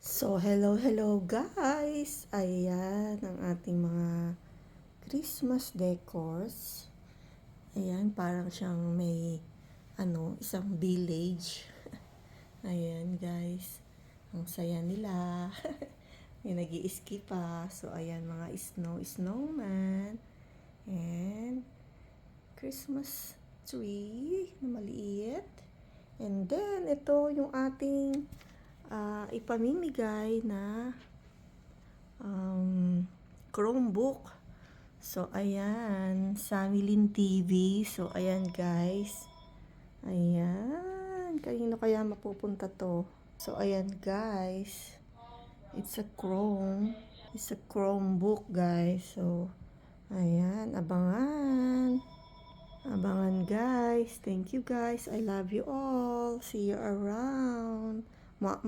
So, hello guys! Ayan ang ating mga Christmas decors. Ayan, parang siyang may isang village. Ayan guys, ang saya nila. May nag-i-ski pa. So, ayan mga snowman. And Christmas tree na maliit. And then, ito yung ating ipamimigay na Chromebook. So, ayan, Samilin TV. So, ayan guys. Ayan, kanino kaya mapupunta to? So, ayan guys. It's a Chromebook guys. So, ayan, abangan. Abangan guys. Thank you guys. I love you all. See you around. Ma.